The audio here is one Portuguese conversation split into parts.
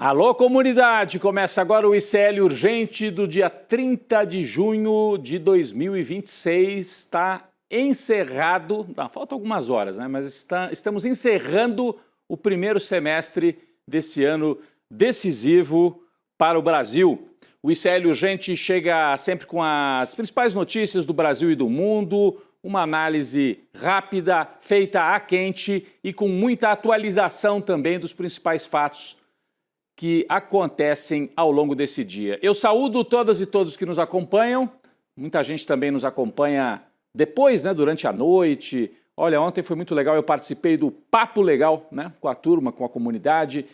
Alô, comunidade! Começa agora o ICL Urgente do dia 30 de junho de 2026. Está encerrado, faltam algumas horas, né? Mas estamos encerrando o primeiro semestre desse ano decisivo para o Brasil. O ICL Urgente chega sempre com as principais notícias do Brasil e do mundo, uma análise rápida, feita a quente e com muita atualização também dos principais fatos que acontecem ao longo desse dia. Eu saúdo todas e todos que nos acompanham, muita gente também nos acompanha depois, né, durante a noite. Olha, ontem foi muito legal, eu participei do Papo Legal, né, com a turma, com a comunidade.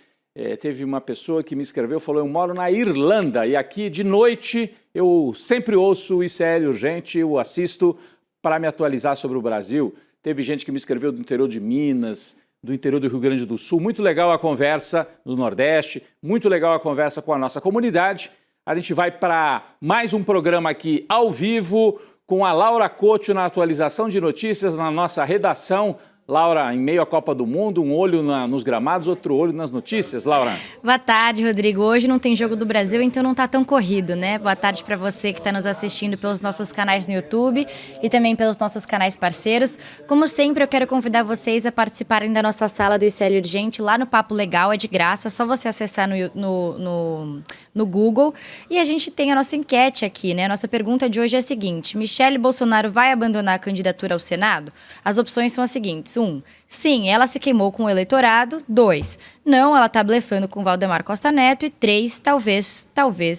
Teve uma pessoa que me escreveu, falou, eu moro na Irlanda e aqui de noite eu sempre ouço o ICL Urgente, eu assisto para me atualizar sobre o Brasil. Teve gente que me escreveu do interior de Minas, do interior do Rio Grande do Sul. Muito legal a conversa do Nordeste, muito legal a conversa com a nossa comunidade. A gente vai para mais um programa aqui ao vivo com a Laura Couto na atualização de notícias na nossa redação. Laura, em meio à Copa do Mundo, um olho nos gramados, outro olho nas notícias. Laura. Boa tarde, Rodrigo. Hoje não tem Jogo do Brasil, então não está tão corrido, né? Boa tarde para você que está nos assistindo pelos nossos canais no YouTube e também pelos nossos canais parceiros. Como sempre, eu quero convidar vocês a participarem da nossa sala do ICL Urgente lá no Papo Legal, é de graça, é só você acessar no Google. E a gente tem a nossa enquete aqui, né? A nossa pergunta de hoje é a seguinte: Michele Bolsonaro vai abandonar a candidatura ao Senado? As opções são as seguintes. 1. Sim, ela se queimou com o eleitorado. 2. Não, ela está blefando com Valdemar Costa Neto. E 3. Talvez,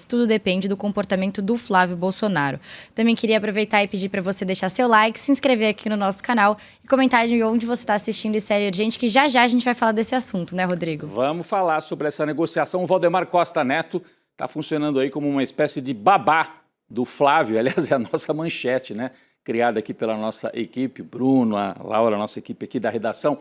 tudo depende do comportamento do Flávio Bolsonaro. Também queria aproveitar e pedir para você deixar seu like, se inscrever aqui no nosso canal e comentar de onde você está assistindo esse ICL Urgente, que já a gente vai falar desse assunto, né, Rodrigo? Vamos falar sobre essa negociação. O Valdemar Costa Neto está funcionando aí como uma espécie de babá do Flávio. Aliás, é a nossa manchete, né? Criada aqui pela nossa equipe, Bruno, a Laura, a nossa equipe aqui da redação.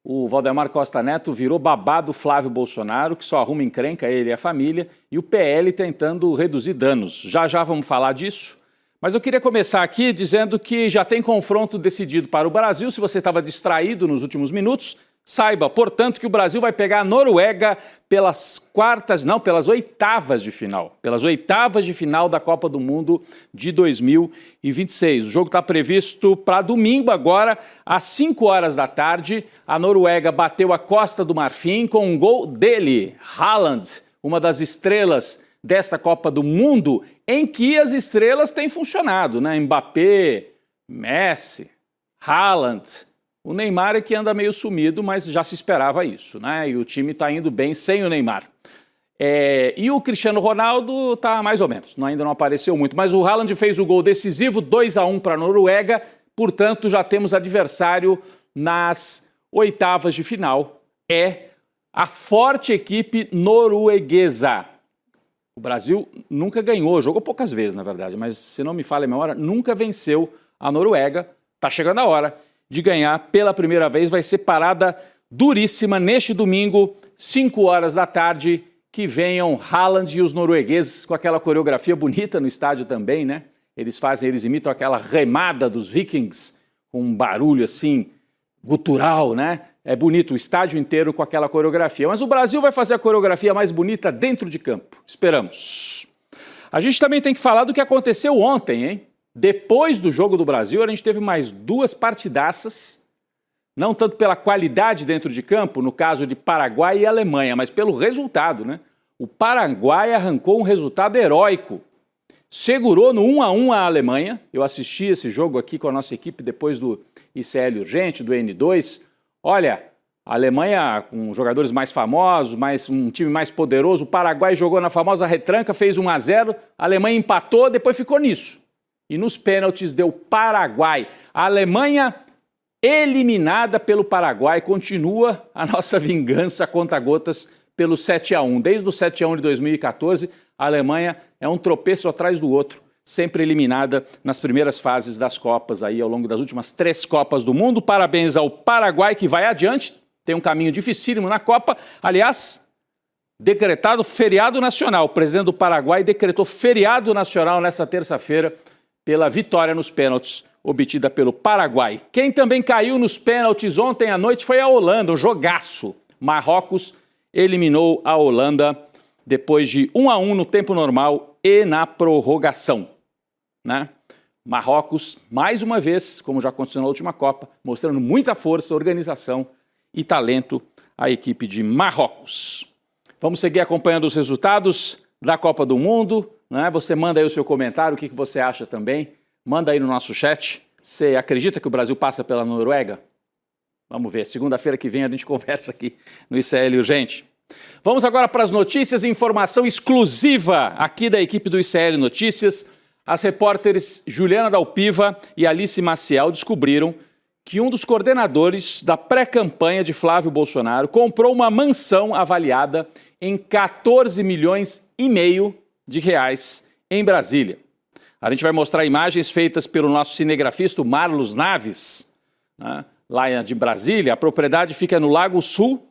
O Valdemar Costa Neto virou babá do Flávio Bolsonaro, que só arruma encrenca, ele e a família, e o PL tentando reduzir danos. Já vamos falar disso. Mas eu queria começar aqui dizendo que já tem confronto decidido para o Brasil. Se você estava distraído nos últimos minutos, saiba, portanto, que o Brasil vai pegar a Noruega pelas oitavas de final. Pelas oitavas de final da Copa do Mundo de 2026. O jogo está previsto para domingo agora, às 5 horas da tarde. A Noruega bateu a Costa do Marfim com um gol dele, Haaland, uma das estrelas desta Copa do Mundo, em que as estrelas têm funcionado, né? Mbappé, Messi, Haaland. O Neymar é que anda meio sumido, mas já se esperava isso, né? E o time está indo bem sem o Neymar. E o Cristiano Ronaldo está mais ou menos, ainda não apareceu muito. Mas o Haaland fez o gol decisivo, 2-1 para a Noruega. Portanto, já temos adversário nas oitavas de final. É a forte equipe norueguesa. O Brasil nunca ganhou, jogou poucas vezes, na verdade, mas se não me falha a memória, nunca venceu a Noruega. Está chegando a hora de ganhar pela primeira vez, vai ser parada duríssima neste domingo, 5 horas da tarde, que venham Haaland e os noruegueses com aquela coreografia bonita no estádio também, né? Eles imitam aquela remada dos Vikings, com um barulho assim, gutural, né? É bonito o estádio inteiro com aquela coreografia. Mas o Brasil vai fazer a coreografia mais bonita dentro de campo. Esperamos. A gente também tem que falar do que aconteceu ontem, hein? Depois do Jogo do Brasil, a gente teve mais 2 partidaças, não tanto pela qualidade dentro de campo, no caso de Paraguai e Alemanha, mas pelo resultado, né? O Paraguai arrancou um resultado heróico. Segurou no 1-1 a Alemanha. Eu assisti esse jogo aqui com a nossa equipe depois do ICL Urgente, do N2. Olha, a Alemanha com jogadores mais famosos, um time mais poderoso. O Paraguai jogou na famosa retranca, fez 1-0. A Alemanha empatou, depois ficou nisso. E nos pênaltis deu Paraguai. A Alemanha eliminada pelo Paraguai. Continua a nossa vingança a conta-gotas pelo 7-1. Desde o 7-1 de 2014, a Alemanha é um tropeço atrás do outro, sempre eliminada nas primeiras fases das Copas, aí ao longo das últimas 3 Copas do Mundo. Parabéns ao Paraguai, que vai adiante, tem um caminho dificílimo na Copa. Aliás, decretado feriado nacional. O presidente do Paraguai decretou feriado nacional nessa terça-feira, pela vitória nos pênaltis obtida pelo Paraguai. Quem também caiu nos pênaltis ontem à noite foi a Holanda, um jogaço. Marrocos eliminou a Holanda depois de 1-1 no tempo normal e na prorrogação, né? Marrocos, mais uma vez, como já aconteceu na última Copa, mostrando muita força, organização e talento a equipe de Marrocos. Vamos seguir acompanhando os resultados da Copa do Mundo, né? Você manda aí o seu comentário, o que você acha também. Manda aí no nosso chat. Você acredita que o Brasil passa pela Noruega? Vamos ver. Segunda-feira que vem a gente conversa aqui no ICL Urgente. Vamos agora para as notícias e informação exclusiva aqui da equipe do ICL Notícias. As repórteres Juliana Dalpiva e Alice Maciel descobriram que um dos coordenadores da pré-campanha de Flávio Bolsonaro comprou uma mansão avaliada em 14 milhões e meio de reais em Brasília. A gente vai mostrar imagens feitas pelo nosso cinegrafista Marlos Naves, né, lá de Brasília. A propriedade fica no Lago Sul,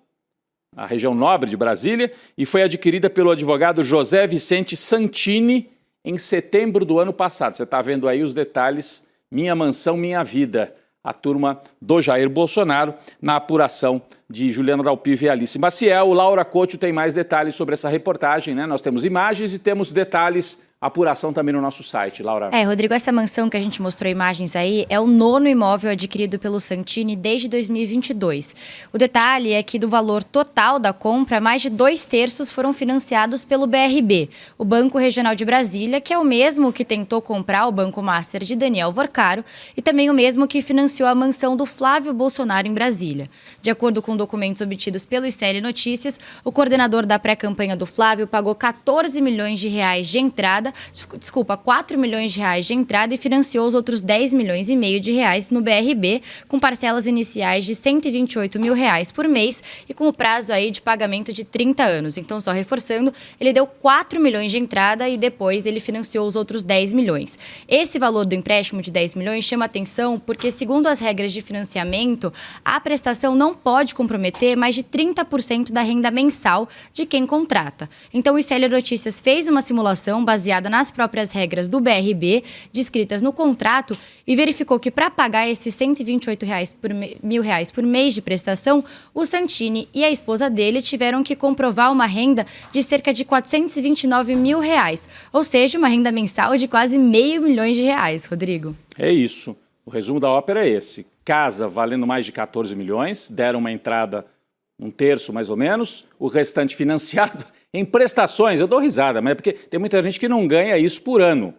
a região nobre de Brasília, e foi adquirida pelo advogado José Vicente Santini em setembro do ano passado. Você está vendo aí os detalhes, Minha Mansão, Minha Vida, a turma do Jair Bolsonaro, na apuração de Juliana Dalpiva e Alice Maciel. O Laura Couto tem mais detalhes sobre essa reportagem, né? Nós temos imagens e temos detalhes, apuração também no nosso site, Laura. Rodrigo, essa mansão que a gente mostrou imagens aí é o 9º imóvel adquirido pelo Santini desde 2022. O detalhe é que do valor total da compra, mais de 2/3 foram financiados pelo BRB, o Banco Regional de Brasília, que é o mesmo que tentou comprar o Banco Master de Daniel Vorcaro e também o mesmo que financiou a mansão do Flávio Bolsonaro em Brasília. De acordo com documentos obtidos pelo ICL Notícias, o coordenador da pré-campanha do Flávio pagou 14 milhões de reais de entrada, 4 milhões de reais de entrada e financiou os outros 10 milhões e meio de reais no BRB, com parcelas iniciais de 128 mil reais por mês e com o prazo aí de pagamento de 30 anos. Então, só reforçando, ele deu 4 milhões de entrada e depois ele financiou os outros 10 milhões. Esse valor do empréstimo de 10 milhões chama atenção porque, segundo as regras de financiamento, a prestação não pode comprometer mais de 30% da renda mensal de quem contrata. Então, o ICL Notícias fez uma simulação baseada nas próprias regras do BRB, descritas no contrato, e verificou que para pagar esses 128 mil reais por mês de prestação, o Santini e a esposa dele tiveram que comprovar uma renda de cerca de 429 mil reais, ou seja, uma renda mensal de quase R$500 mil, Rodrigo. É isso. O resumo da ópera é esse. Casa valendo mais de 14 milhões, deram uma entrada 1/3 mais ou menos, o restante financiado em prestações. Eu dou risada, mas é porque tem muita gente que não ganha isso por ano.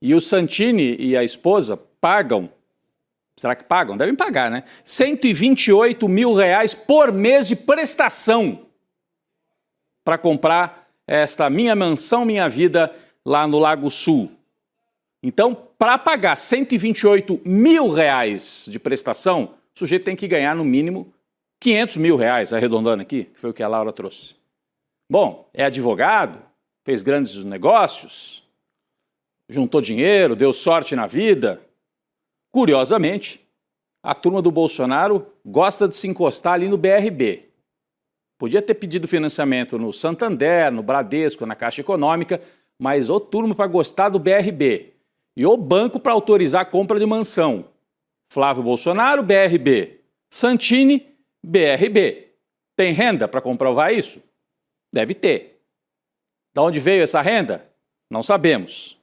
E o Santini e a esposa pagam, será que pagam? Devem pagar, né? 128 mil reais por mês de prestação para comprar esta Minha Mansão, Minha Vida lá no Lago Sul. Então, para pagar 128 mil reais de prestação, o sujeito tem que ganhar no mínimo 500 mil reais, arredondando aqui, que foi o que a Laura trouxe. Bom, é advogado, fez grandes negócios, juntou dinheiro, deu sorte na vida. Curiosamente, a turma do Bolsonaro gosta de se encostar ali no BRB. Podia ter pedido financiamento no Santander, no Bradesco, na Caixa Econômica, mas ô turma para gostar do BRB. E o banco para autorizar a compra de mansão. Flávio Bolsonaro, BRB. Santini, BRB. Tem renda para comprovar isso? Deve ter. De onde veio essa renda? Não sabemos.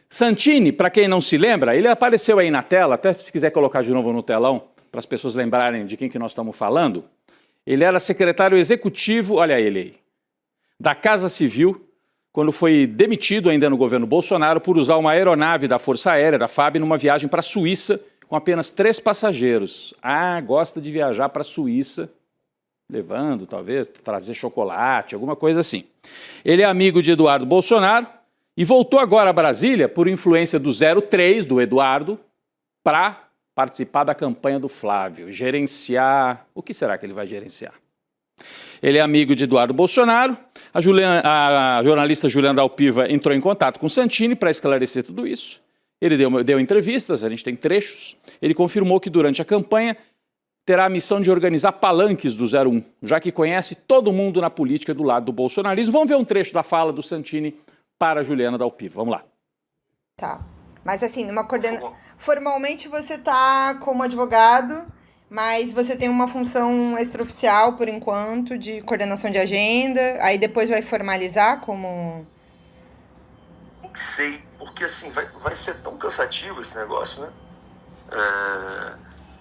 Santini, para quem não se lembra, ele apareceu aí na tela, até se quiser colocar de novo no telão, para as pessoas lembrarem de quem que nós estamos falando. Ele era secretário executivo, olha ele aí, da Casa Civil, quando foi demitido ainda no governo Bolsonaro por usar uma aeronave da Força Aérea, da FAB, numa viagem para a Suíça com apenas 3 passageiros. Ah, gosta de viajar para a Suíça, levando, talvez, trazer chocolate, alguma coisa assim. Ele é amigo de Eduardo Bolsonaro e voltou agora a Brasília por influência do 03, do Eduardo, para participar da campanha do Flávio, gerenciar... O que será que ele vai gerenciar? Ele é amigo de Eduardo Bolsonaro. A jornalista Juliana Dalpiva entrou em contato com o Santini para esclarecer tudo isso. Ele deu entrevistas, a gente tem trechos. Ele confirmou que durante a campanha terá a missão de organizar palanques do 01, já que conhece todo mundo na política do lado do bolsonarismo. Vamos ver um trecho da fala do Santini para a Juliana Dalpiva. Vamos lá. Tá. Mas assim, formalmente você está como advogado, mas você tem uma função extraoficial, por enquanto, de coordenação de agenda, aí depois vai formalizar como... Nem sei, porque assim, vai ser tão cansativo esse negócio, né?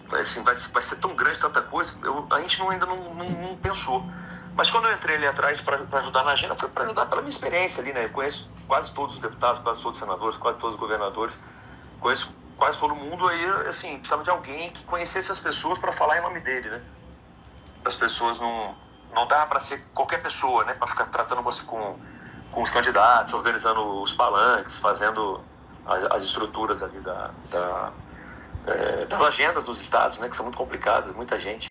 Vai ser tão grande, tanta coisa, a gente ainda não pensou. Mas quando eu entrei ali atrás para ajudar na agenda, foi para ajudar pela minha experiência ali, né? Eu conheço quase todos os deputados, quase todos os senadores, quase todos os governadores, conheço quase todo mundo. Aí, assim, precisava de alguém que conhecesse as pessoas para falar em nome dele, né? As pessoas não dava para ser qualquer pessoa, né? Para ficar tratando você com os candidatos, organizando os palanques, fazendo as estruturas ali das agendas dos estados, né? Que são muito complicadas, muita gente.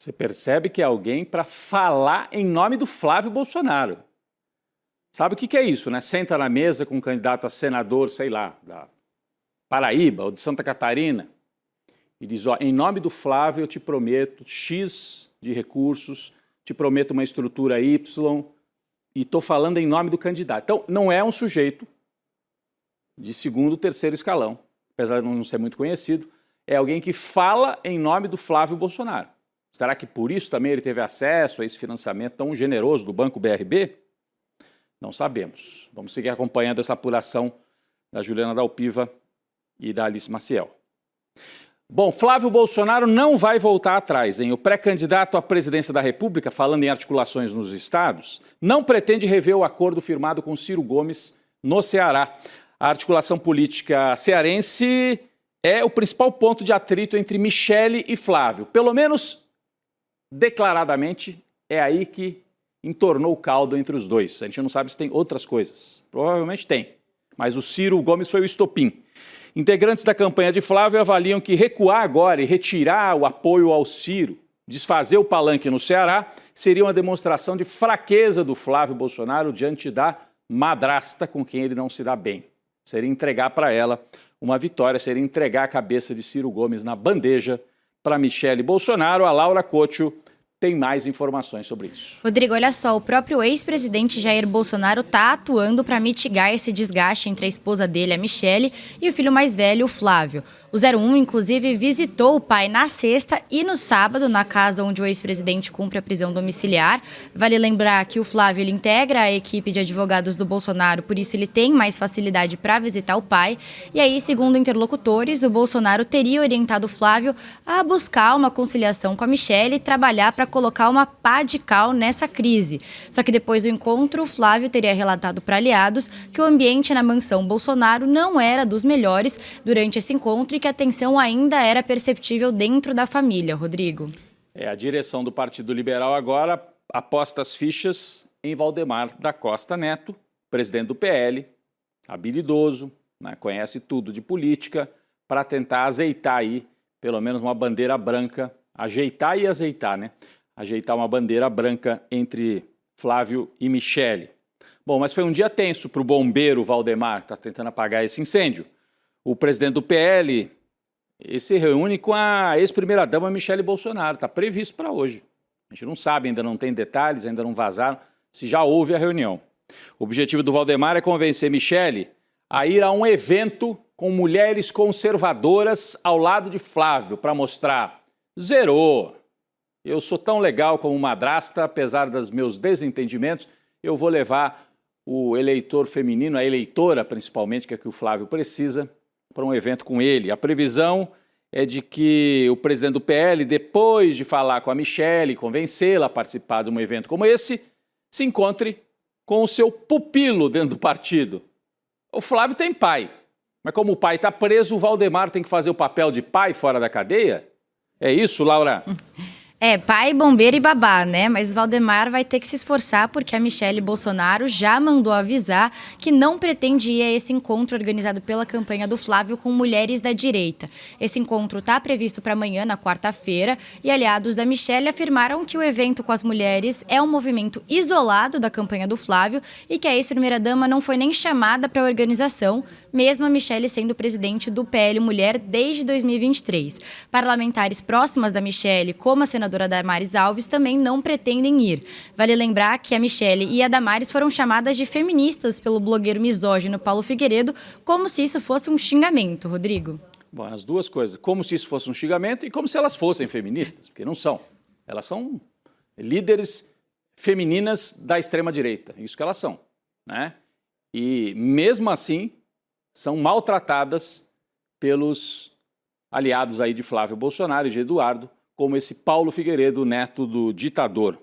Você percebe que é alguém para falar em nome do Flávio Bolsonaro. Sabe o que é isso, né? Senta na mesa com um candidato a senador, sei lá, da Paraíba ou de Santa Catarina e diz, ó, em nome do Flávio eu te prometo X de recursos, te prometo uma estrutura Y e estou falando em nome do candidato. Então, não é um sujeito de segundo, terceiro escalão, apesar de não ser muito conhecido, é alguém que fala em nome do Flávio Bolsonaro. Será que por isso também ele teve acesso a esse financiamento tão generoso do Banco BRB? Não sabemos. Vamos seguir acompanhando essa apuração da Juliana Dalpiva e da Alice Maciel. Bom, Flávio Bolsonaro não vai voltar atrás, hein? O pré-candidato à presidência da República, falando em articulações nos estados, não pretende rever o acordo firmado com Ciro Gomes no Ceará. A articulação política cearense é o principal ponto de atrito entre Michele e Flávio. Pelo menos declaradamente, é aí que entornou o caldo entre os dois. A gente não sabe se tem outras coisas. Provavelmente tem. Mas o Ciro Gomes foi o estopim. Integrantes da campanha de Flávio avaliam que recuar agora e retirar o apoio ao Ciro, desfazer o palanque no Ceará, seria uma demonstração de fraqueza do Flávio Bolsonaro diante da madrasta com quem ele não se dá bem. Seria entregar para ela uma vitória, seria entregar a cabeça de Ciro Gomes na bandeja para Michele Bolsonaro. A Laura Couto tem mais informações sobre isso. Rodrigo, olha só, o próprio ex-presidente Jair Bolsonaro está atuando para mitigar esse desgaste entre a esposa dele, a Michele, e o filho mais velho, o Flávio. O 01, inclusive, visitou o pai na sexta e no sábado, na casa onde o ex-presidente cumpre a prisão domiciliar. Vale lembrar que o Flávio ele integra a equipe de advogados do Bolsonaro, por isso ele tem mais facilidade para visitar o pai. E aí, segundo interlocutores, o Bolsonaro teria orientado o Flávio a buscar uma conciliação com a Michele e trabalhar para colocar uma pá de cal nessa crise. Só que depois do encontro, o Flávio teria relatado para aliados que o ambiente na mansão Bolsonaro não era dos melhores durante esse encontro e que a tensão ainda era perceptível dentro da família, Rodrigo. A direção do Partido Liberal agora aposta as fichas em Valdemar da Costa Neto, presidente do PL, habilidoso, né, conhece tudo de política, para tentar azeitar aí, pelo menos uma bandeira branca, ajeitar e azeitar, né? Ajeitar uma bandeira branca entre Flávio e Michele. Bom, mas foi um dia tenso para o bombeiro Valdemar, está tentando apagar esse incêndio. O presidente do PL se reúne com a ex-primeira-dama Michele Bolsonaro, está previsto para hoje. A gente não sabe, ainda não tem detalhes, ainda não vazaram, se já houve a reunião. O objetivo do Valdemar é convencer Michele a ir a um evento com mulheres conservadoras ao lado de Flávio, para mostrar, zerou, eu sou tão legal como madrasta, apesar dos meus desentendimentos, eu vou levar o eleitor feminino, a eleitora principalmente, que é que o Flávio precisa, para um evento com ele. A previsão é de que o presidente do PL, depois de falar com a Michele, convencê-la a participar de um evento como esse, se encontre com o seu pupilo dentro do partido. O Flávio tem pai, mas como o pai está preso, o Valdemar tem que fazer o papel de pai fora da cadeia? É isso, Laura? Pai, bombeiro e babá, né? Mas Valdemar vai ter que se esforçar porque a Michele Bolsonaro já mandou avisar que não pretende ir a esse encontro organizado pela campanha do Flávio com mulheres da direita. Esse encontro está previsto para amanhã, na quarta-feira, e aliados da Michele afirmaram que o evento com as mulheres é um movimento isolado da campanha do Flávio e que a ex-primeira-dama não foi nem chamada para a organização, mesmo a Michele sendo presidente do PL Mulher desde 2023. Parlamentares próximas da Michele, como a senadora Damares Alves, também não pretendem ir. Vale lembrar que a Michele e a Damares foram chamadas de feministas pelo blogueiro misógino Paulo Figueiredo, como se isso fosse um xingamento, Rodrigo. Bom, as duas coisas. Como se isso fosse um xingamento e como se elas fossem feministas, porque não são. Elas são líderes femininas da extrema-direita, isso que elas são, né? E, mesmo assim, são maltratadas pelos aliados aí de Flávio Bolsonaro e de Eduardo, como esse Paulo Figueiredo, neto do ditador.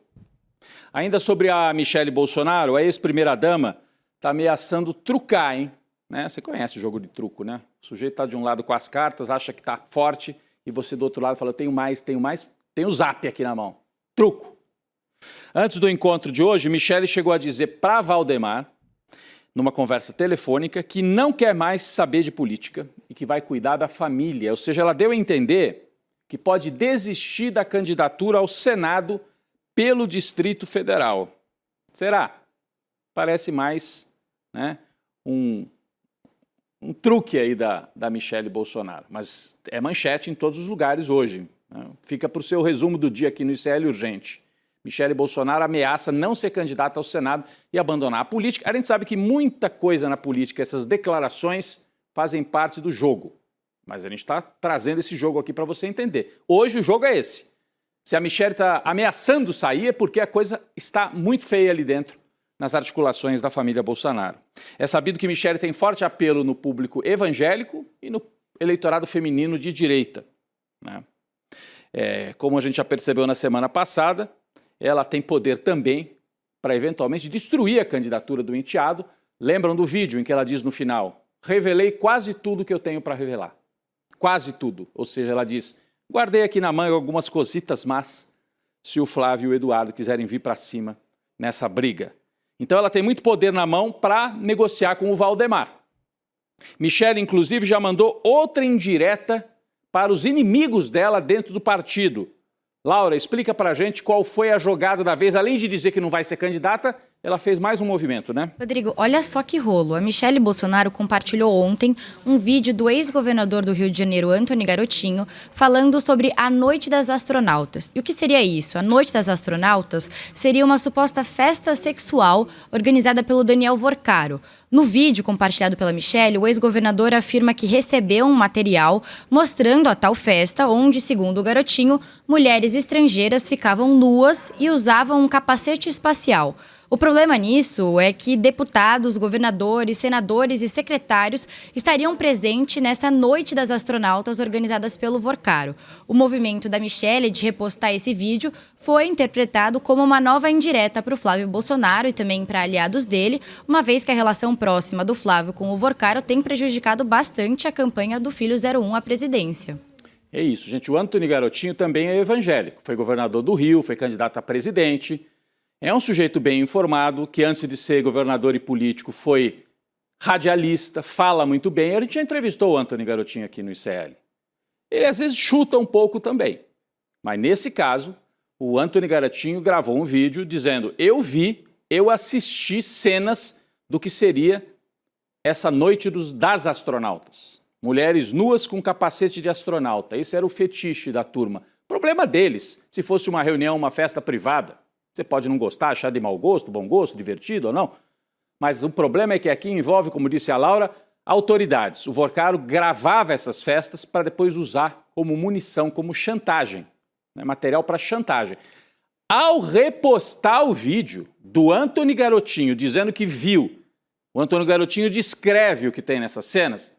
Ainda sobre a Michele Bolsonaro, a ex-primeira-dama está ameaçando trucar, hein? Né? Você conhece o jogo de truco, né? O sujeito está de um lado com as cartas, acha que está forte, e você do outro lado fala, tenho mais, tem o zap aqui na mão. Truco. Antes do encontro de hoje, Michele chegou a dizer para Valdemar, numa conversa telefônica, que não quer mais saber de política e que vai cuidar da família. Ou seja, ela deu a entender que pode desistir da candidatura ao Senado pelo Distrito Federal. Será? Parece mais, né, um truque aí da Michele Bolsonaro. Mas é manchete em todos os lugares hoje. Né? Fica para o seu resumo do dia aqui no ICL Urgente. Michele Bolsonaro ameaça não ser candidata ao Senado e abandonar a política. A gente sabe que muita coisa na política, essas declarações, fazem parte do jogo. Mas a gente está trazendo esse jogo aqui para você entender. Hoje o jogo é esse. Se a Michele está ameaçando sair, é porque a coisa está muito feia ali dentro, nas articulações da família Bolsonaro. É sabido que Michele tem forte apelo no público evangélico e no eleitorado feminino de direita, né? Como a gente já percebeu na semana passada, ela tem poder também para eventualmente destruir a candidatura do enteado. Lembram do vídeo em que ela diz no final, revelei quase tudo que eu tenho para revelar. Quase tudo. Ou seja, ela diz, guardei aqui na manga algumas cositas, mas se o Flávio e o Eduardo quiserem vir para cima nessa briga. Então ela tem muito poder na mão para negociar com o Valdemar. Michele, inclusive, já mandou outra indireta para os inimigos dela dentro do partido. Laura, explica pra gente qual foi a jogada da vez. Além de dizer que não vai ser candidata, ela fez mais um movimento, né? Rodrigo, olha só que rolo. A Michele Bolsonaro compartilhou ontem um vídeo do ex-governador do Rio de Janeiro, Antony Garotinho, falando sobre a Noite das Astronautas. E o que seria isso? A Noite das Astronautas seria uma suposta festa sexual organizada pelo Daniel Vorcaro. No vídeo compartilhado pela Michele, o ex-governador afirma que recebeu um material mostrando a tal festa, onde, segundo o Garotinho, mulheres estrangeiras ficavam nuas e usavam um capacete espacial. O problema nisso é que deputados, governadores, senadores e secretários estariam presentes nessa Noite das Astronautas organizadas pelo Vorcaro. O movimento da Michele de repostar esse vídeo foi interpretado como uma nova indireta para o Flávio Bolsonaro e também para aliados dele, uma vez que a relação próxima do Flávio com o Vorcaro tem prejudicado bastante a campanha do Filho 01 à presidência. É isso, gente. O Antony Garotinho também é evangélico. Foi governador do Rio, foi candidato a presidente. É um sujeito bem informado, que antes de ser governador e político foi radialista, fala muito bem. A gente já entrevistou o Antony Garotinho aqui no ICL. Ele às vezes chuta um pouco também. Mas nesse caso, o Antony Garotinho gravou um vídeo dizendo, eu assisti cenas do que seria essa Noite das Astronautas. Mulheres nuas com capacete de astronauta. Esse era o fetiche da turma. Problema deles, se fosse uma reunião, uma festa privada. Você pode não gostar, achar de mau gosto, bom gosto, divertido ou não. Mas o problema é que aqui envolve, como disse a Laura, autoridades. O Vorcaro gravava essas festas para depois usar como munição, como chantagem, né? Material para chantagem. Ao repostar o vídeo do Antony Garotinho dizendo que viu, o Antony Garotinho descreve o que tem nessas cenas,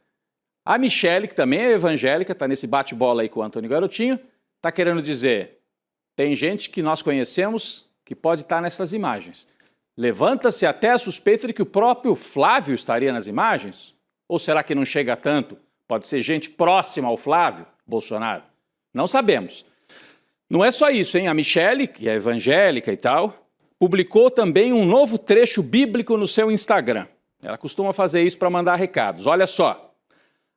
a Michele, que também é evangélica, está nesse bate-bola aí com o Antony Garotinho, está querendo dizer, tem gente que nós conhecemos que pode estar nessas imagens. Levanta-se até a suspeita de que o próprio Flávio estaria nas imagens? Ou será que não chega a tanto? Pode ser gente próxima ao Flávio Bolsonaro? Não sabemos. Não é só isso, hein? A Michele, que é evangélica e tal, publicou também um novo trecho bíblico no seu Instagram. Ela costuma fazer isso para mandar recados. Olha só.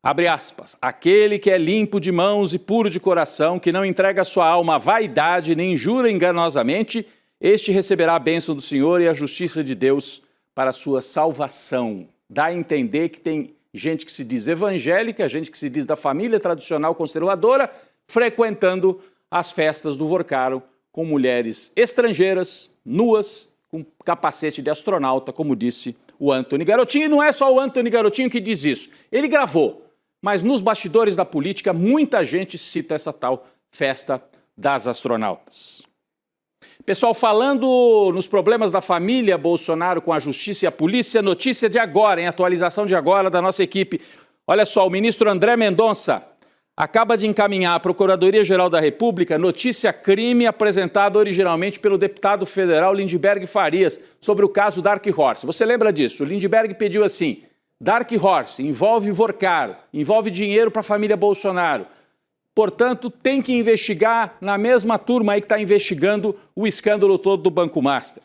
Abre aspas, aquele que é limpo de mãos e puro de coração, que não entrega sua alma à vaidade, nem jura enganosamente, este receberá a bênção do Senhor e a justiça de Deus para a sua salvação. Dá a entender que tem gente que se diz evangélica, gente que se diz da família tradicional conservadora, frequentando as festas do Vorcaro com mulheres estrangeiras, nuas, com capacete de astronauta, como disse o Antony Garotinho. E não é só o Antony Garotinho que diz isso. Ele gravou. mas nos bastidores da política muita gente cita essa tal festa das astronautas. Pessoal, falando nos problemas da família Bolsonaro com a justiça e a polícia, notícia de agora, em atualização de agora da nossa equipe. Olha só, o ministro André Mendonça acaba de encaminhar à Procuradoria-Geral da República notícia-crime apresentada originalmente pelo deputado federal Lindbergh Farias sobre o caso Dark Horse. Você lembra disso? O Lindbergh pediu assim: Dark Horse envolve Vorcaro, envolve dinheiro para a família Bolsonaro. Portanto, tem que investigar na mesma turma aí que está investigando o escândalo todo do Banco Master.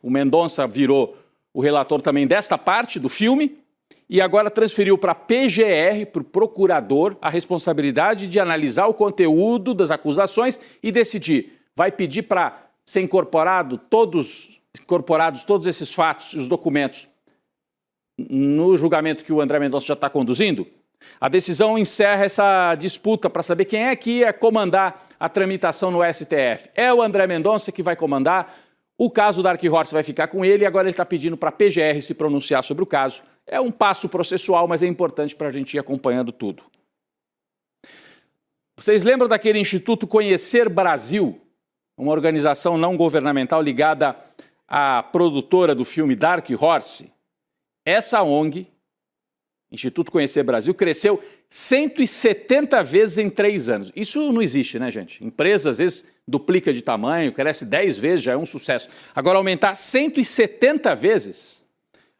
O Mendonça virou o relator também desta parte do filme e agora transferiu para a PGR, para o procurador, a responsabilidade de analisar o conteúdo das acusações e decidir. Vai pedir para ser incorporados todos esses fatos e os documentos no julgamento que o André Mendonça já está conduzindo? A decisão encerra essa disputa para saber quem é que ia comandar a tramitação no STF. É o André Mendonça que vai comandar, o caso Dark Horse vai ficar com ele e agora ele está pedindo para a PGR se pronunciar sobre o caso. É um passo processual, mas é importante para a gente ir acompanhando tudo. Vocês lembram daquele Instituto Conhecer Brasil? Uma organização não governamental ligada à produtora do filme Dark Horse? Essa ONG, Instituto Conhecer Brasil, cresceu 170 vezes em 3 anos. Isso não existe, né, gente? Empresa, às vezes, duplica de tamanho, cresce 10 vezes, já é um sucesso. Agora, aumentar 170 vezes...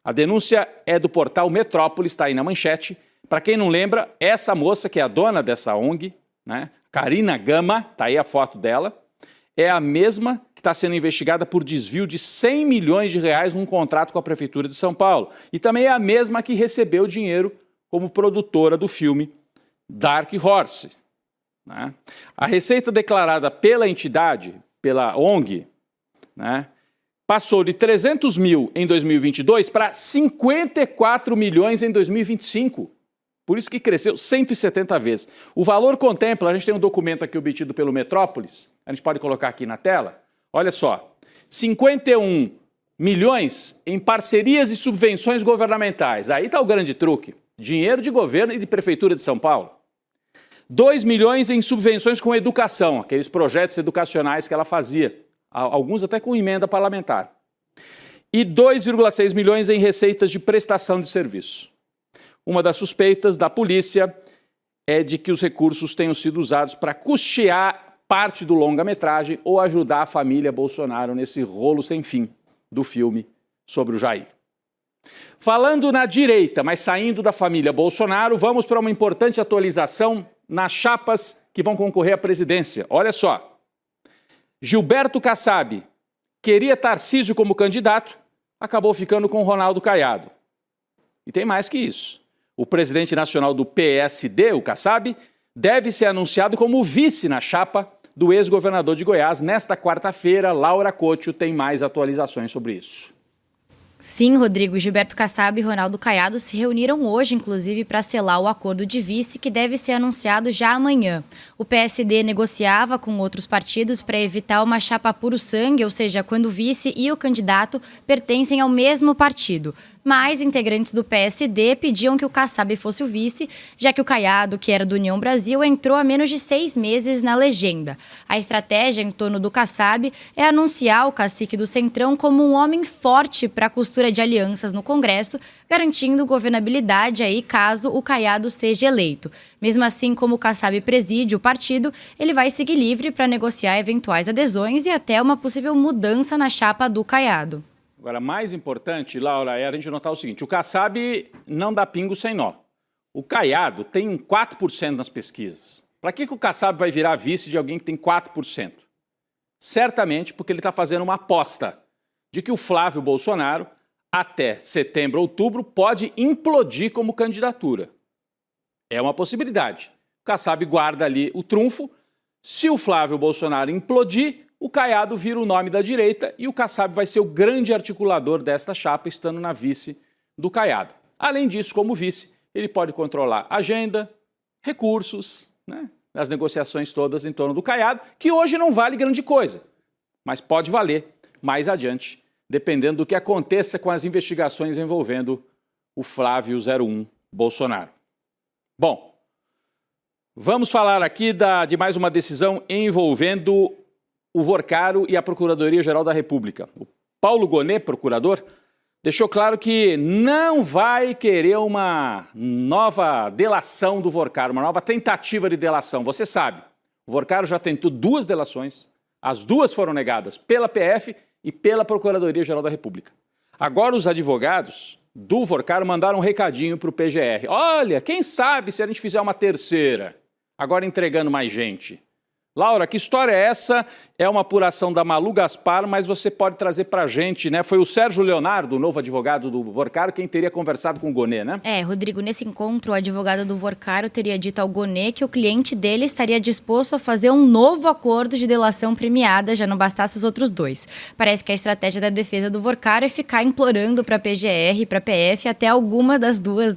A denúncia é do portal Metrópolis, está aí na manchete. Para quem não lembra, essa moça que é a dona dessa ONG, né, Karina Gama, está aí a foto dela, é a mesma que está sendo investigada por desvio de 100 milhões de reais num contrato com a Prefeitura de São Paulo. E também é a mesma que recebeu dinheiro como produtora do filme Dark Horse. Né? A receita declarada pela entidade, pela ONG, né, passou de 300 mil em 2022 para 54 milhões em 2025. Por isso que cresceu 170 vezes. O valor contempla, a gente tem um documento aqui obtido pelo Metrópolis, a gente pode colocar aqui na tela. Olha só, 51 milhões em parcerias e subvenções governamentais. Aí está o grande truque. Dinheiro de governo e de Prefeitura de São Paulo. 2 milhões em subvenções com educação, aqueles projetos educacionais que ela fazia. Alguns até com emenda parlamentar. E 2,6 milhões em receitas de prestação de serviço. Uma das suspeitas da polícia é de que os recursos tenham sido usados para custear parte do longa-metragem ou ajudar a família Bolsonaro nesse rolo sem fim do filme sobre o Jair. Falando na direita, mas saindo da família Bolsonaro, vamos para uma importante atualização nas chapas que vão concorrer à presidência. Olha só. Gilberto Kassab queria Tarcísio como candidato, acabou ficando com Ronaldo Caiado. E tem mais que isso. O presidente nacional do PSD, o Kassab, deve ser anunciado como vice na chapa do ex-governador de Goiás. Nesta quarta-feira, Laura Couto tem mais atualizações sobre isso. Sim, Rodrigo. Gilberto Kassab e Ronaldo Caiado se reuniram hoje, inclusive, para selar o acordo de vice que deve ser anunciado já amanhã. O PSD negociava com outros partidos para evitar uma chapa puro sangue, ou seja, quando o vice e o candidato pertencem ao mesmo partido. Mas integrantes do PSD pediam que o Kassab fosse o vice, já que o Caiado, que era do União Brasil, entrou há menos de 6 meses na legenda. A estratégia em torno do Kassab é anunciar o cacique do Centrão como um homem forte para a costura de alianças no Congresso, garantindo governabilidade aí caso o Caiado seja eleito. Mesmo assim, como o Kassab preside o partido, ele vai seguir livre para negociar eventuais adesões e até uma possível mudança na chapa do Caiado. Agora, mais importante, Laura, é a gente notar o seguinte: o Kassab não dá pingo sem nó. O Caiado tem 4% nas pesquisas. Para que o Kassab vai virar vice de alguém que tem 4%? Certamente porque ele está fazendo uma aposta de que o Flávio Bolsonaro, até setembro, outubro, pode implodir como candidatura. É uma possibilidade. O Kassab guarda ali o trunfo. Se o Flávio Bolsonaro implodir, o Caiado vira o nome da direita e o Kassab vai ser o grande articulador desta chapa, estando na vice do Caiado. Além disso, como vice, ele pode controlar agenda, recursos, né, as negociações todas em torno do Caiado, que hoje não vale grande coisa, mas pode valer mais adiante, dependendo do que aconteça com as investigações envolvendo o Flávio 01 Bolsonaro. Bom, Vamos falar aqui de mais uma decisão envolvendo o Vorcaro e a Procuradoria-Geral da República. O Paulo Gonet, procurador, deixou claro que não vai querer uma nova delação do Vorcaro, uma nova tentativa de delação. Você sabe, o Vorcaro já tentou 2 delações, as 2 foram negadas pela PF e pela Procuradoria-Geral da República. Agora os advogados do Vorcaro mandaram um recadinho para o PGR. Olha, quem sabe se a gente fizer uma terceira, agora entregando mais gente. Laura, que história é essa? É uma apuração da Malu Gaspar, mas você pode trazer para a gente, né? Foi o Sérgio Leonardo, o novo advogado do Vorcaro, quem teria conversado com o Gonet, né? Rodrigo, nesse encontro, o advogado do Vorcaro teria dito ao Gonet que o cliente dele estaria disposto a fazer um novo acordo de delação premiada, já não bastasse os outros 2. Parece que a estratégia da defesa do Vorcaro é ficar implorando para a PGR e para a PF, até alguma das 2,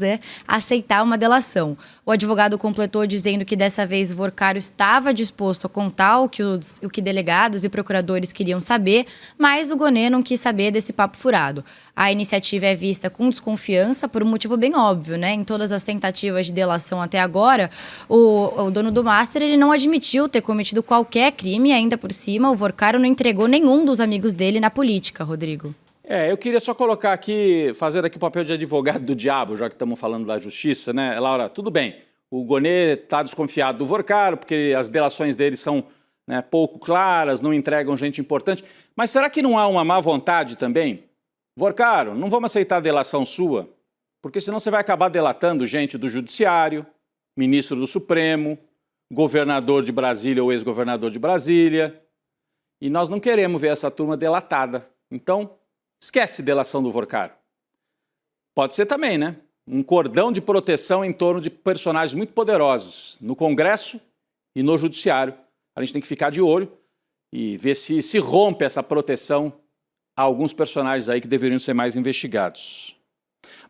aceitar uma delação. O advogado completou dizendo que dessa vez o Vorcaro estava disposto a contar o que delegados e procuradores queriam saber, mas o Gonet não quis saber desse papo furado. A iniciativa é vista com desconfiança por um motivo bem óbvio, né? Em todas as tentativas de delação até agora, o dono do Master ele não admitiu ter cometido qualquer crime e ainda por cima o Vorcaro não entregou nenhum dos amigos dele na política, Rodrigo. Eu queria só colocar aqui, fazer aqui o papel de advogado do diabo, já que estamos falando da justiça, né? Laura, tudo bem, o Gonet está desconfiado do Vorcaro, porque as delações dele são, né, pouco claras, não entregam gente importante, mas será que não há uma má vontade também? Vorcaro, não vamos aceitar a delação sua, porque senão você vai acabar delatando gente do Judiciário, ministro do Supremo, governador de Brasília ou ex-governador de Brasília, e nós não queremos ver essa turma delatada. Então, esquece delação do Vorcaro. Pode ser também, né? Um cordão de proteção em torno de personagens muito poderosos no Congresso e no Judiciário. A gente tem que ficar de olho e ver se rompe essa proteção a alguns personagens aí que deveriam ser mais investigados.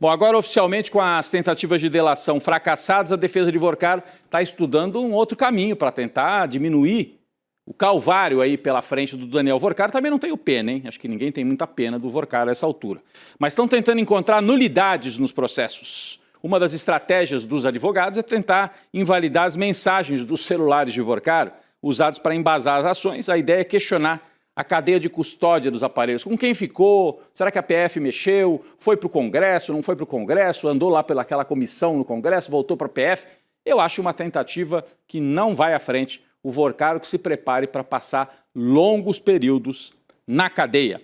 Bom, agora oficialmente com as tentativas de delação fracassadas, a defesa de Vorcaro está estudando um outro caminho para tentar diminuir o calvário aí pela frente do Daniel Vorcaro. Também não tenho pena, hein? Acho que ninguém tem muita pena do Vorcaro a essa altura. Mas estão tentando encontrar nulidades nos processos. Uma das estratégias dos advogados é tentar invalidar as mensagens dos celulares de Vorcaro usados para embasar as ações. A ideia é questionar a cadeia de custódia dos aparelhos. Com quem ficou? Será que a PF mexeu? Foi para o Congresso? Não foi para o Congresso? Andou lá pelaquela comissão no Congresso? Voltou para a PF? Eu acho uma tentativa que não vai à frente. O Vorcaro que se prepare para passar longos períodos na cadeia.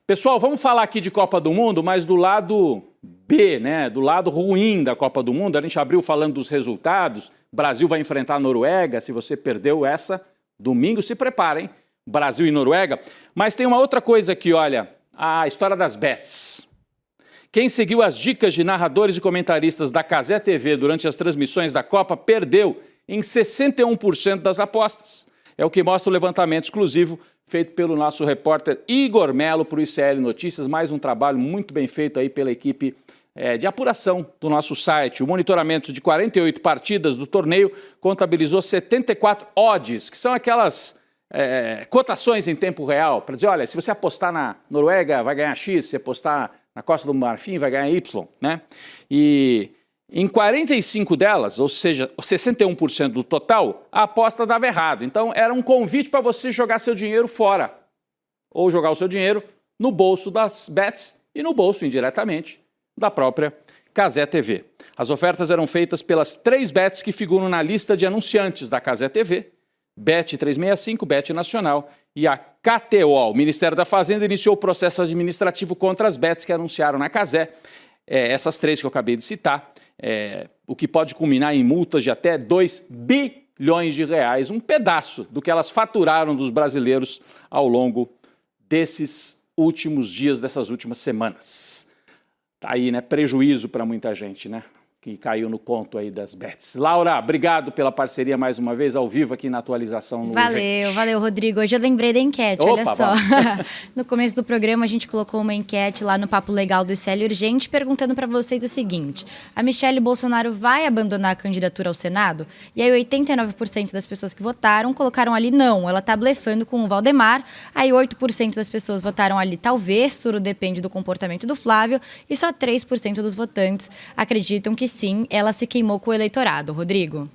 Pessoal, vamos falar aqui de Copa do Mundo, mas do lado B, né? Do lado ruim da Copa do Mundo. A gente abriu falando dos resultados. Brasil vai enfrentar a Noruega. Se você perdeu essa, domingo se prepara, hein? Brasil e Noruega. Mas tem uma outra coisa aqui, olha, a história das bets. Quem seguiu as dicas de narradores e comentaristas da Cazé TV durante as transmissões da Copa perdeu em 61% das apostas. É o que mostra o levantamento exclusivo feito pelo nosso repórter Igor Melo para o ICL Notícias. Mais um trabalho muito bem feito aí pela equipe de apuração do nosso site. O monitoramento de 48 partidas do torneio contabilizou 74 odds, que são aquelas cotações em tempo real, para dizer, olha, se você apostar na Noruega vai ganhar X, se apostar na Costa do Marfim vai ganhar Y, né? E em 45 delas, ou seja, 61% do total, a aposta dava errado. Então era um convite para você jogar seu dinheiro fora, ou jogar o seu dinheiro no bolso das bets e no bolso, indiretamente, da própria Cazé TV. As ofertas eram feitas pelas 3 bets que figuram na lista de anunciantes da Cazé TV, Bet365, Bet Nacional e a KTO. O Ministério da Fazenda iniciou o processo administrativo contra as bets que anunciaram na Cazé, essas 3 que eu acabei de citar, o que pode culminar em multas de até 2 bilhões de reais, um pedaço do que elas faturaram dos brasileiros ao longo desses últimos dias, dessas últimas semanas. Tá aí, né? Prejuízo para muita gente, né? Que caiu no conto aí das bets. Laura, obrigado pela parceria mais uma vez, ao vivo aqui na atualização. No Valeu, Rodrigo. Hoje eu lembrei da enquete, olha só. No começo do programa a gente colocou uma enquete lá no Papo Legal do ICL Urgente, perguntando para vocês o seguinte: a Michelle Bolsonaro vai abandonar a candidatura ao Senado? E aí 89% das pessoas que votaram colocaram ali não, ela tá blefando com o Valdemar. Aí 8% das pessoas votaram ali talvez, tudo depende do comportamento do Flávio. E só 3% dos votantes acreditam que sim, ela se queimou com o eleitorado. Rodrigo?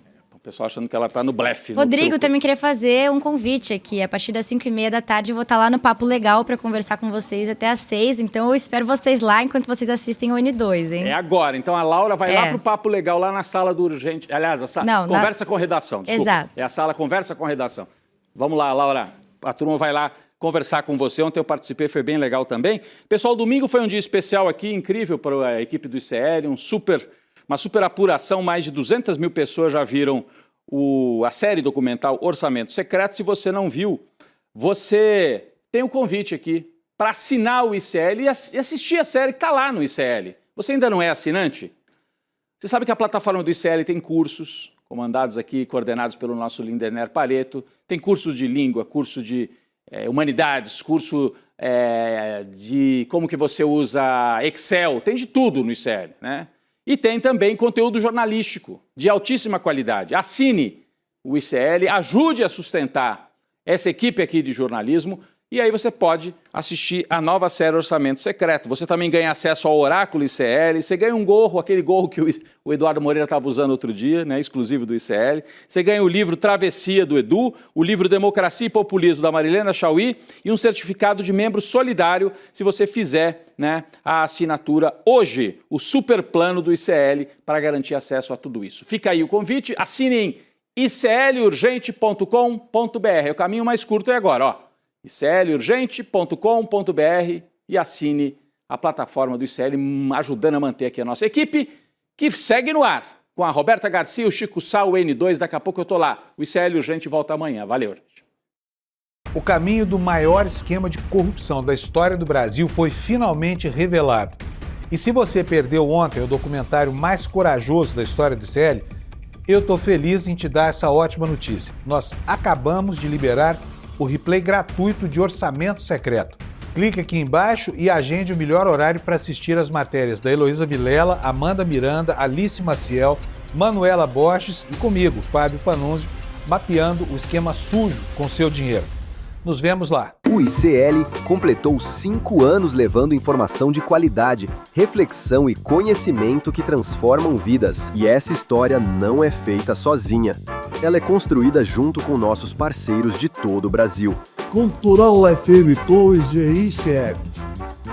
pessoal achando que ela tá no blefe. Rodrigo, também queria fazer um convite aqui. A partir das 5h30 da tarde eu vou estar lá no Papo Legal para conversar com vocês até às 6h. Então eu espero vocês lá enquanto vocês assistem o N2, hein? É agora. Então a Laura vai lá pro Papo Legal, lá na sala do Urgente. Aliás, a sala Conversa com Redação, desculpa. Exato. É a sala Conversa com Redação. Vamos lá, Laura. A turma vai lá conversar com você. Ontem eu participei, foi bem legal também. Pessoal, domingo foi um dia especial aqui, incrível para a equipe do ICL, uma super apuração, mais de 200 mil pessoas já viram a série documental Orçamento Secreto. Se você não viu, você tem um convite aqui para assinar o ICL e assistir a série que está lá no ICL. Você ainda não é assinante? Você sabe que a plataforma do ICL tem cursos, comandados aqui, coordenados pelo nosso Lindener Pareto, tem cursos de língua, curso de humanidades, curso de como que você usa Excel, tem de tudo no ICL, né? E tem também conteúdo jornalístico de altíssima qualidade. Assine o ICL, ajude a sustentar essa equipe aqui de jornalismo e aí você pode assistir a nova série Orçamento Secreto. Você também ganha acesso ao Oráculo ICL, você ganha um gorro, aquele gorro que o Eduardo Moreira estava usando outro dia, né, exclusivo do ICL. Você ganha o livro Travessia do Edu, o livro Democracia e Populismo da Marilena Chauí e um certificado de membro solidário se você fizer, né, a assinatura hoje, o super plano do ICL para garantir acesso a tudo isso. Fica aí o convite, assine em iclurgente.com.br. O caminho mais curto é agora, ó. iclurgente.com.br e assine a plataforma do ICL, ajudando a manter aqui a nossa equipe, que segue no ar, com a Roberta Garcia, o Chico Sá, o N2, daqui a pouco eu tô lá. O ICL Urgente volta amanhã. Valeu, gente. O caminho do maior esquema de corrupção da história do Brasil foi finalmente revelado. E se você perdeu ontem o documentário mais corajoso da história do ICL, eu tô feliz em te dar essa ótima notícia. Nós acabamos de liberar o replay gratuito de Orçamento Secreto. Clique aqui embaixo e agende o melhor horário para assistir as matérias da Heloísa Vilela, Amanda Miranda, Alice Maciel, Manuela Borges e comigo, Fábio Panunzio, mapeando o esquema sujo com seu dinheiro. Nos vemos lá. O ICL completou 5 anos levando informação de qualidade, reflexão e conhecimento que transformam vidas. E essa história não é feita sozinha. Ela é construída junto com nossos parceiros de todo o Brasil. Cultural FM 2 de ICL.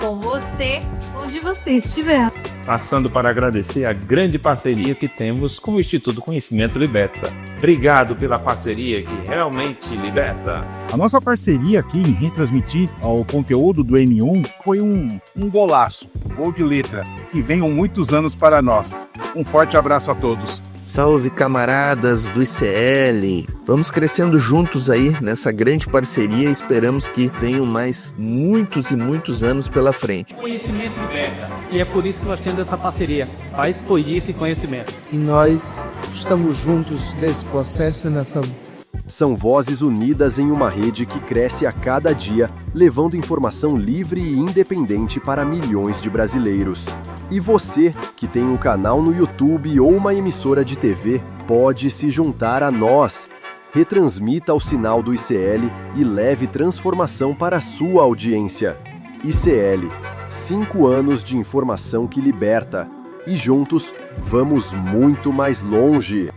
Com você, onde você estiver. Passando para agradecer a grande parceria que temos com o Instituto Conhecimento Liberta. Obrigado pela parceria que realmente liberta. A nossa parceria aqui em retransmitir o conteúdo do N1 foi um golaço, um gol de letra, que venham muitos anos para nós. Um forte abraço a todos. Salve, camaradas do ICL! Vamos crescendo juntos aí nessa grande parceria e esperamos que venham mais muitos e muitos anos pela frente. Conhecimento liberta. E é por isso que nós temos essa parceria, para expandir esse conhecimento. E nós estamos juntos nesse processo, nessa... São vozes unidas em uma rede que cresce a cada dia, levando informação livre e independente para milhões de brasileiros. E você, que tem um canal no YouTube ou uma emissora de TV, pode se juntar a nós. Retransmita o sinal do ICL e leve transformação para a sua audiência. ICL, 5 anos de informação que liberta. E juntos, vamos muito mais longe.